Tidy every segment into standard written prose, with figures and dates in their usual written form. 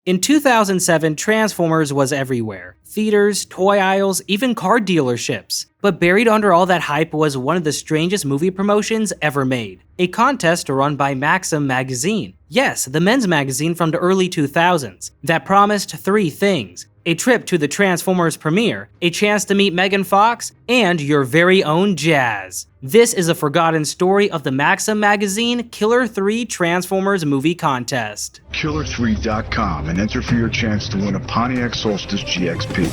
In 2007, Transformers was everywhere. Theaters, toy aisles, even car dealerships. But buried under all that hype was one of the strangest movie promotions ever made. A contest run by Maxim Magazine. Yes, the men's magazine from the early 2000s. That promised three things: a trip to the Transformers premiere, a chance to meet Megan Fox, and your very own Jazz. This is a forgotten story of the Maxim Magazine Killer 3 Transformers movie contest. Killer3.com and enter for your chance to win a Pontiac Solstice GXP.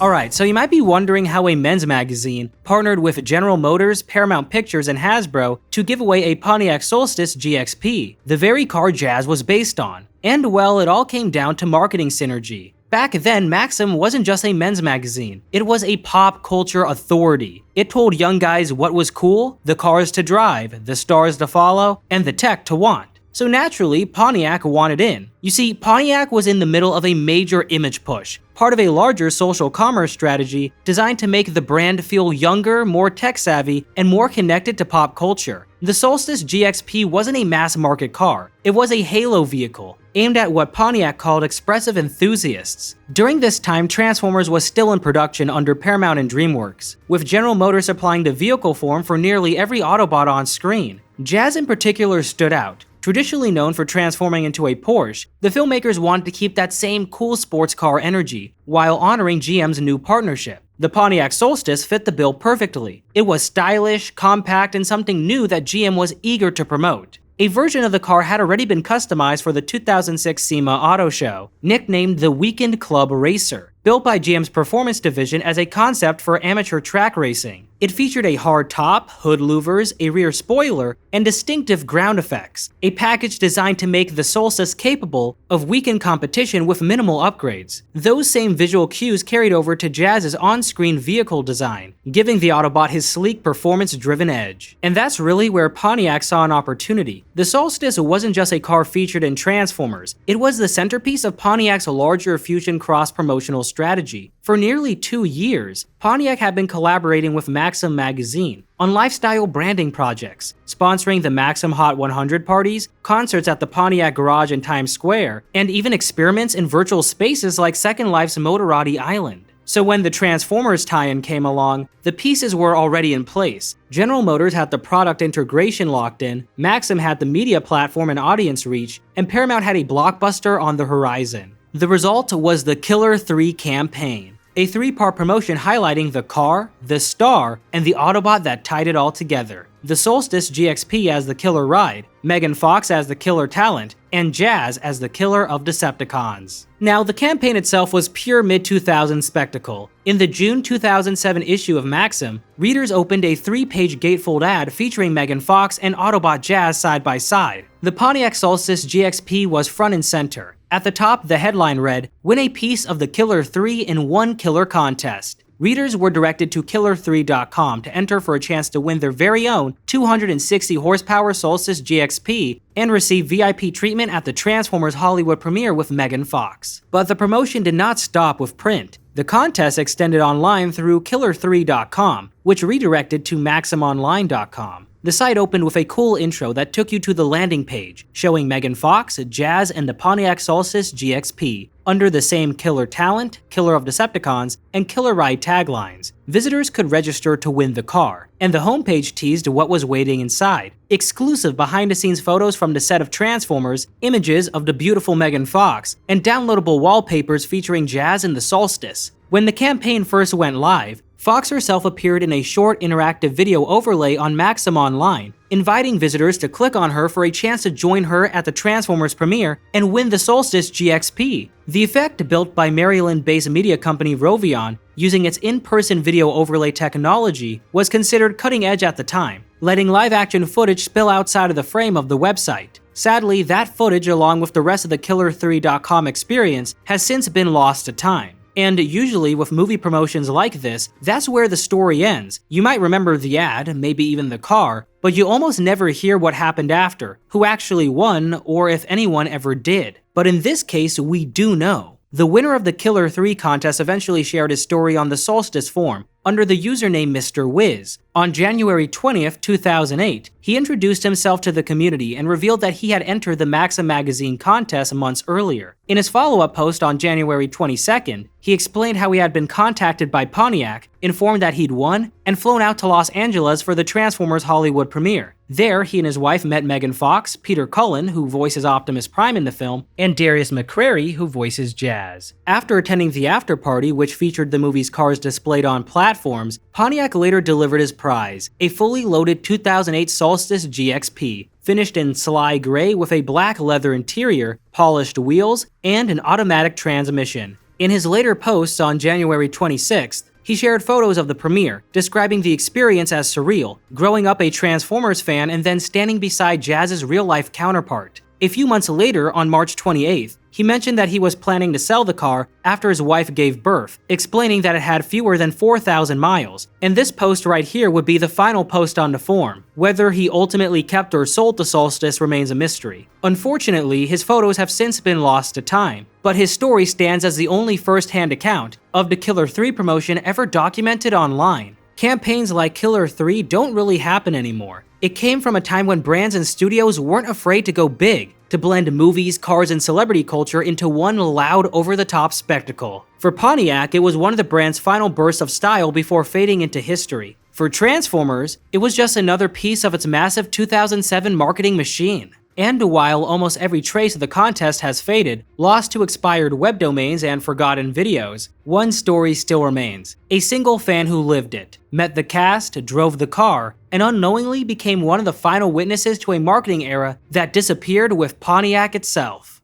Alright, so you might be wondering how a men's magazine partnered with General Motors, Paramount Pictures, and Hasbro to give away a Pontiac Solstice GXP, the very car Jazz was based on. And well, it all came down to marketing synergy. Back then, Maxim wasn't just a men's magazine, it was a pop culture authority. It told young guys what was cool, the cars to drive, the stars to follow, and the tech to want. So naturally, Pontiac wanted in. You see, Pontiac was in the middle of a major image push, part of a larger social commerce strategy designed to make the brand feel younger, more tech-savvy, and more connected to pop culture. The Solstice GXP wasn't a mass-market car, it was a halo vehicle, aimed at what Pontiac called expressive enthusiasts. During this time, Transformers was still in production under Paramount and DreamWorks, with General Motors supplying the vehicle form for nearly every Autobot on screen. Jazz in particular stood out. Traditionally known for transforming into a Porsche, the filmmakers wanted to keep that same cool sports car energy, while honoring GM's new partnership. The Pontiac Solstice fit the bill perfectly. It was stylish, compact, and something new that GM was eager to promote. A version of the car had already been customized for the 2006 SEMA Auto Show, nicknamed the Weekend Club Racer, built by GM's performance division as a concept for amateur track racing. It featured a hard top, hood louvers, a rear spoiler, and distinctive ground effects, a package designed to make the Solstice capable of weekend competition with minimal upgrades. Those same visual cues carried over to Jazz's on-screen vehicle design, giving the Autobot his sleek, performance-driven edge. And that's really where Pontiac saw an opportunity. The Solstice wasn't just a car featured in Transformers, it was the centerpiece of Pontiac's larger Fusion Cross promotional strategy. For nearly 2 years, Pontiac had been collaborating with Maxim Magazine on lifestyle branding projects, sponsoring the Maxim Hot 100 parties, concerts at the Pontiac Garage in Times Square, and even experiments in virtual spaces like Second Life's Motorati Island. So when the Transformers tie-in came along, the pieces were already in place. General Motors had the product integration locked in, Maxim had the media platform and audience reach, and Paramount had a blockbuster on the horizon. The result was the Killer 3 campaign, a 3-part promotion highlighting the car, the star, and the Autobot that tied it all together. The Solstice GXP as the killer ride, Megan Fox as the killer talent, and Jazz as the killer of Decepticons. Now, the campaign itself was pure mid-2000s spectacle. In the June 2007 issue of Maxim, readers opened a 3-page gatefold ad featuring Megan Fox and Autobot Jazz side by side. The Pontiac Solstice GXP was front and center. At the top, the headline read, "Win a piece of the Killer 3 in one killer contest." Readers were directed to Killer3.com to enter for a chance to win their very own 260 horsepower Solstice GXP and receive VIP treatment at the Transformers Hollywood premiere with Megan Fox. But the promotion did not stop with print. The contest extended online through Killer3.com, which redirected to MaximOnline.com. The site opened with a cool intro that took you to the landing page, showing Megan Fox, Jazz, and the Pontiac Solstice GXP, under the same Killer Talent, Killer of Decepticons, and Killer Ride taglines. Visitors could register to win the car, and the homepage teased what was waiting inside. Exclusive behind-the-scenes photos from the set of Transformers, images of the beautiful Megan Fox, and downloadable wallpapers featuring Jazz and the Solstice. When the campaign first went live, Fox herself appeared in a short interactive video overlay on Maxim Online, inviting visitors to click on her for a chance to join her at the Transformers premiere and win the Solstice GXP. The effect, built by Maryland-based media company Rovion, using its in-person video overlay technology, was considered cutting-edge at the time, letting live-action footage spill outside of the frame of the website. Sadly, that footage, along with the rest of the Killer3.com experience, has since been lost to time. And usually with movie promotions like this, that's where the story ends. You might remember the ad, maybe even the car, but you almost never hear what happened after, who actually won, or if anyone ever did. But in this case, we do know. The winner of the Killer 3 contest eventually shared his story on the Solstice forum, under the username Mr. Wiz. On January 20th, 2008, he introduced himself to the community and revealed that he had entered the Maxim Magazine contest months earlier. In his follow-up post on January 22nd, he explained how he had been contacted by Pontiac, informed that he'd won, and flown out to Los Angeles for the Transformers Hollywood premiere. There, he and his wife met Megan Fox, Peter Cullen, who voices Optimus Prime in the film, and Darius McCrary, who voices Jazz. After attending the after-party, which featured the movie's cars displayed on platforms, Pontiac later delivered his prize, a fully loaded 2008 Solstice GXP, finished in Sly Gray with a black leather interior, polished wheels, and an automatic transmission. In his later posts on January 26th, he shared photos of the premiere, describing the experience as surreal, growing up a Transformers fan and then standing beside Jazz's real-life counterpart. A few months later, on March 28th, he mentioned that he was planning to sell the car after his wife gave birth, explaining that it had fewer than 4,000 miles, and this post right here would be the final post on the forum. Whether he ultimately kept or sold the Solstice remains a mystery. Unfortunately, his photos have since been lost to time, but his story stands as the only first-hand account of the Killer 3 promotion ever documented online. Campaigns like Killer 3 don't really happen anymore. It came from a time when brands and studios weren't afraid to go big, to blend movies, cars, and celebrity culture into one loud, over-the-top spectacle. For Pontiac, it was one of the brand's final bursts of style before fading into history. For Transformers, it was just another piece of its massive 2007 marketing machine. And while almost every trace of the contest has faded, lost to expired web domains and forgotten videos, one story still remains. A single fan who lived it, met the cast, drove the car, and unknowingly became one of the final witnesses to a marketing era that disappeared with Pontiac itself.